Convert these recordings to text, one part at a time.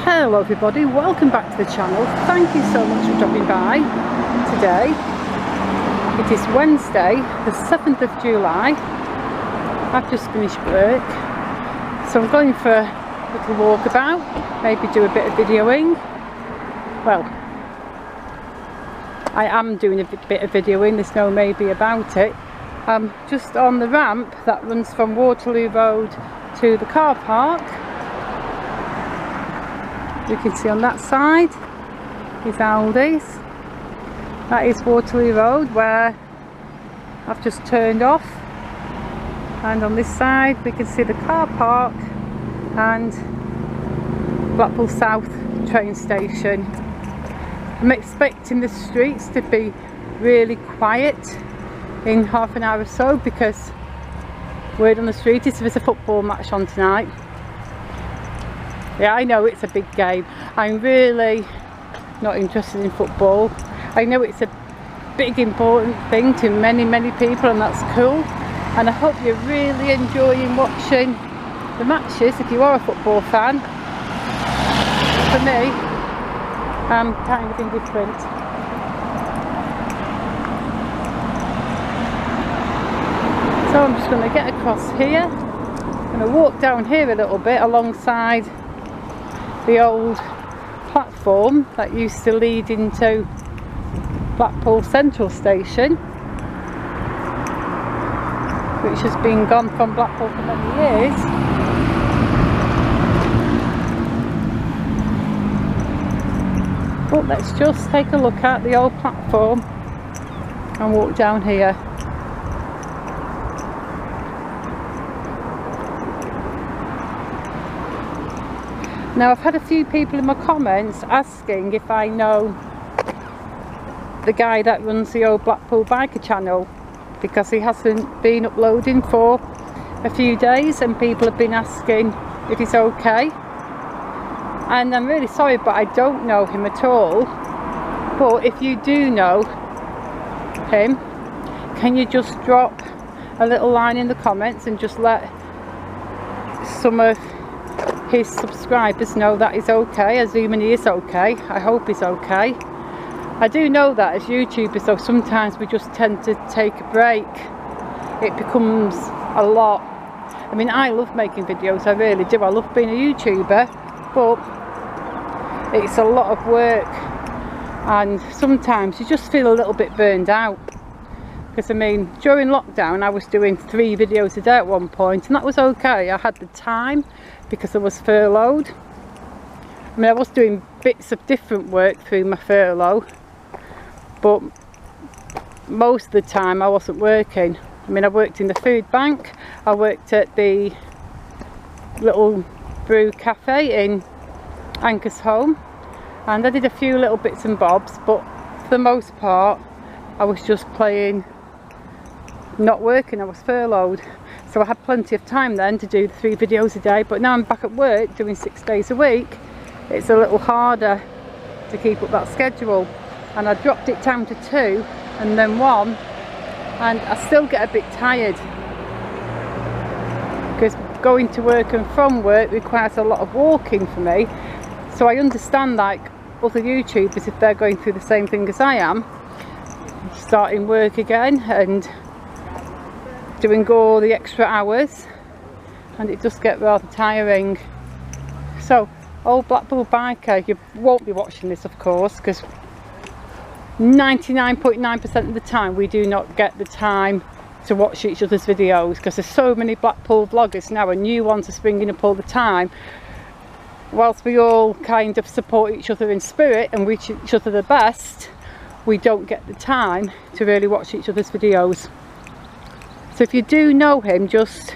Hello everybody, welcome back to the channel. Thank you so much for dropping by today. It is Wednesday the 7th of July. I've just finished work, so I'm going for a little walkabout, maybe do a bit of videoing. Well, I am doing a bit of videoing, there's no maybe about it. I'm just on the ramp that runs from Waterloo Road to the car park. You can see on that side is Aldi's. That is Waterloo Road where I've just turned off, and on this side we can see the car park and Blackpool South train station. I'm expecting the streets to be really quiet in half an hour or so, because word on the street is there's a football match on tonight. Yeah, I know it's a big game. I'm really not interested in football. I know it's a big important thing to many people, and that's cool, and I hope you're really enjoying watching the matches if you are a football fan. For me, I'm kind of indifferent. So I'm just going to get across here. I'm going to walk down here a little bit alongside the old platform that used to lead into Blackpool Central Station, which has been gone from Blackpool for many years. But let's just take a look at the old platform and walk down here. Now, I've had a few people in my comments asking if I know the guy that runs the old Blackpool Biker channel, because he hasn't been uploading for a few days and people have been asking if he's okay. And I'm really sorry, but I don't know him at all. But if you do know him, can you just drop a little line in the comments and just let some of his subscribers know that he's okay, assuming he is okay. I hope he's okay. I do know that as YouTubers though, sometimes we just tend to take a break. It becomes a lot. I mean, I love making videos, I really do. I love being a YouTuber, but it's a lot of work, and sometimes you just feel a little bit burned out. Because I mean, during lockdown I was doing 3 videos a day at one point, and that was okay. I had the time because I was furloughed. I mean, I was doing bits of different work through my furlough, but most of the time I wasn't working. I mean, I worked in the food bank, I worked at the little brew cafe in Anchor's Home, and I did a few little bits and bobs, but for the most part I was just playing, not working. I was furloughed, so I had plenty of time then to do the 3 videos a day. But now I'm back at work doing 6 days a week, it's a little harder to keep up that schedule, and I dropped it down to 2 and then 1, and I still get a bit tired because going to work and from work requires a lot of walking for me. So I understand, like other YouTubers, if they're going through the same thing as I am, starting work again and doing all the extra hours, and it does get rather tiring. So old Blackpool Biker, you won't be watching this of course, because 99.9% of the time we do not get the time to watch each other's videos, because there's so many Blackpool vloggers now and new ones are springing up all the time. Whilst we all kind of support each other in spirit and wish each other the best, we don't get the time to really watch each other's videos. So if you do know him, just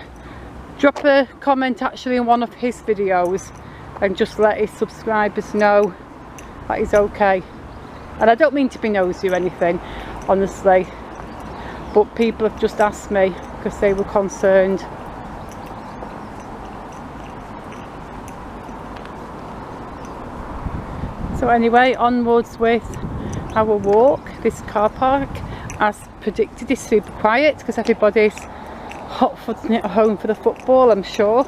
drop a comment actually in one of his videos and just let his subscribers know that he's okay. And I don't mean to be nosy or anything, honestly, but people have just asked me because they were concerned. So anyway, onwards with our walk. This car park, as predicted, is super quiet because everybody's hot footing it home for the football, I'm sure.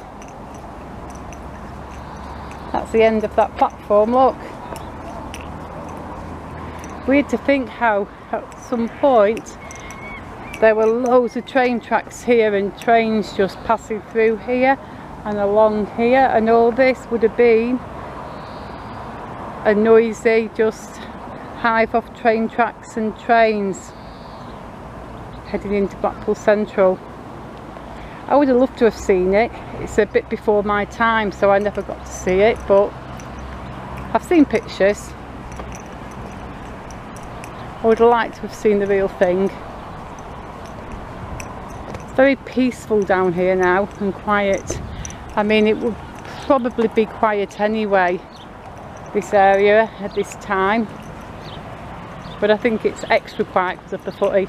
That's the end of that platform, look. Weird to think how at some point there were loads of train tracks here and trains just passing through here and along here, and all this would have been a noisy just hive of train tracks and trains heading into Blackpool Central. I would have loved to have seen it. It's a bit before my time, so I never got to see it, but I've seen pictures. I would have liked to have seen the real thing. It's very peaceful down here now and quiet. I mean, it would probably be quiet anyway, this area at this time, but I think it's extra quiet because of the footy.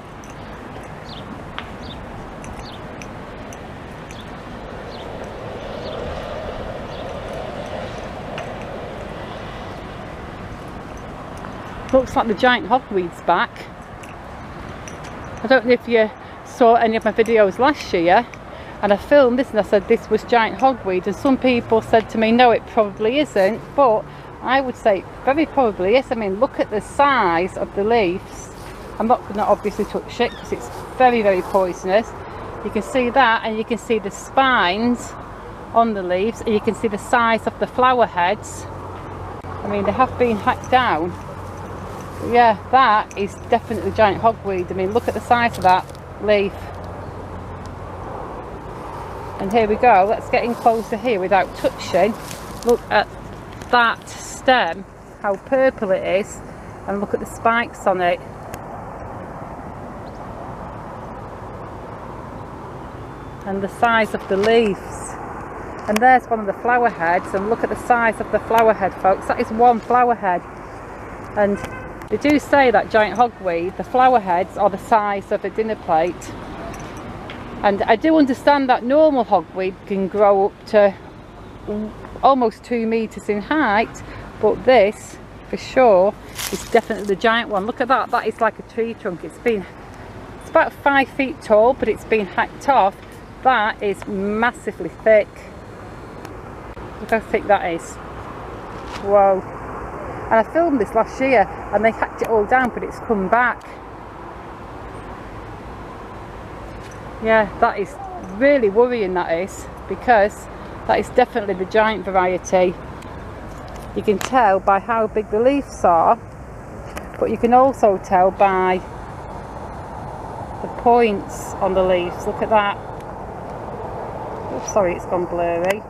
Looks like the giant hogweed's back. I don't know if you saw any of my videos last year, and I filmed this and I said this was giant hogweed, and some people said to me no, it probably isn't, but I would say very probably is. I mean, look at the size of the leaves. I'm not going to obviously touch it because it's very, very poisonous. You can see that, and you can see the spines on the leaves, and you can see the size of the flower heads. I mean, they have been hacked down. Yeah, that is definitely giant hogweed. I mean, look at the size of that leaf. And here we go, let's get in closer here without touching. Look at that stem, how purple it is, and look at the spikes on it. And the size of the leaves. And there's one of the flower heads, and look at the size of the flower head, folks. That is one flower head. And they do say that giant hogweed, the flower heads are the size of a dinner plate. And I do understand that normal hogweed can grow up to almost 2 meters in height, but this for sure is definitely the giant one. Look at that, that is like a tree trunk. It's about 5 feet tall, but it's been hacked off. That is massively thick. Look how thick that is. Whoa. And I filmed this last year and they hacked it all down, but it's come back. Yeah, that is really worrying, that is, because that is definitely the giant variety. You can tell by how big the leaves are, but you can also tell by the points on the leaves. Look at that. Oh, sorry, it's gone blurry.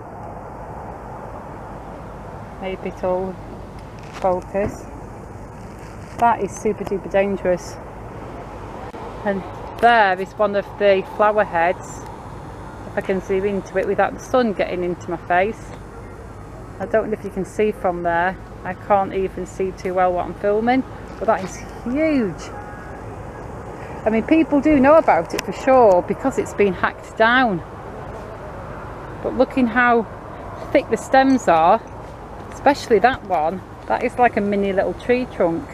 Maybe it'll focus. That is super duper dangerous. And there is one of the flower heads. If I can zoom into it without the sun getting into my face. I don't know if you can see from there. I can't even see too well what I'm filming, but that is huge. I mean, people do know about it for sure because it's been hacked down. But looking how thick the stems are, especially that one, that is like a mini little tree trunk.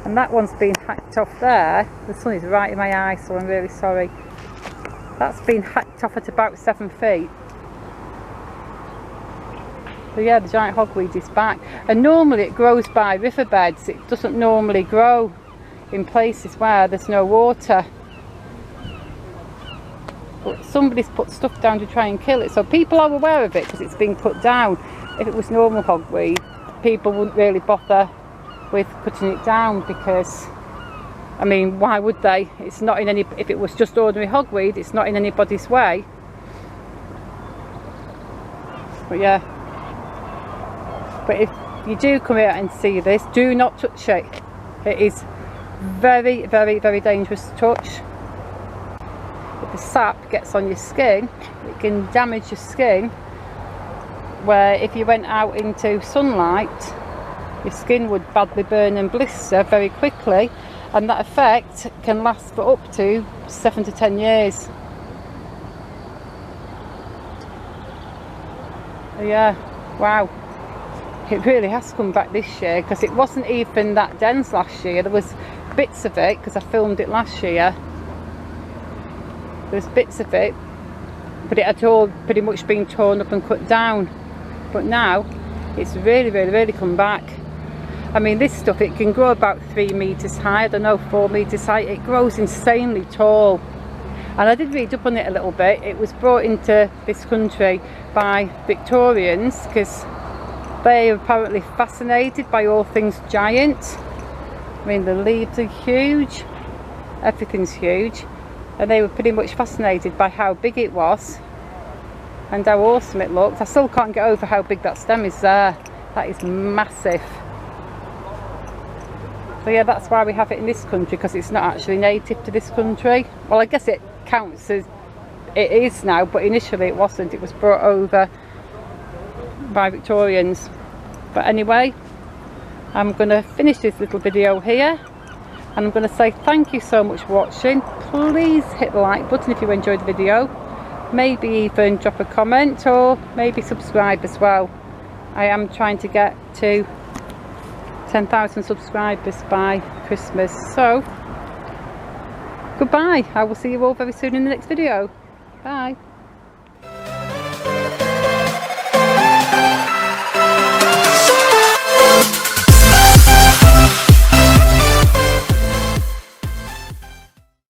And that one's been hacked off there. The sun is right in my eye, so I'm really sorry. That's been hacked off at about 7 feet. So yeah, the giant hogweed is back. And normally it grows by riverbeds. It doesn't normally grow in places where there's no water. But somebody's put stuff down to try and kill it. So people are aware of it because it's being put down. If it was normal hogweed, people wouldn't really bother with cutting it down because, I mean, why would they? It's not in any, if it was just ordinary hogweed, it's not in anybody's way. But yeah, but if you do come here and see this, do not touch it. It is very, very, very dangerous to touch. If the sap gets on your skin, it can damage your skin, where if you went out into sunlight, your skin would badly burn and blister very quickly, and that effect can last for up to 7 to 10 years. Yeah, wow. It really has come back this year because it wasn't even that dense last year. There was bits of it because I filmed it last year. There was bits of it but it had all pretty much been torn up and cut down. But now it's really come back. I mean, this stuff, it can grow about 3 meters high, I don't know, 4 meters high. It grows insanely tall. And I did read up on it a little bit. It was brought into this country by Victorians because they are apparently fascinated by all things giant. I mean, the leaves are huge, everything's huge, and they were pretty much fascinated by how big it was and how awesome it looked. I still can't get over how big that stem is there. That is massive. So yeah, that's why we have it in this country, because it's not actually native to this country. Well, I guess it counts as it is now, but initially it wasn't. It was brought over by Victorians. But anyway, I'm going to finish this little video here, and I'm going to say thank you so much for watching. Please hit the like button if you enjoyed the video. Maybe even drop a comment, or maybe subscribe as well. I am trying to get to 10,000 subscribers by Christmas. So goodbye. I will see you all very soon in the next video. Bye.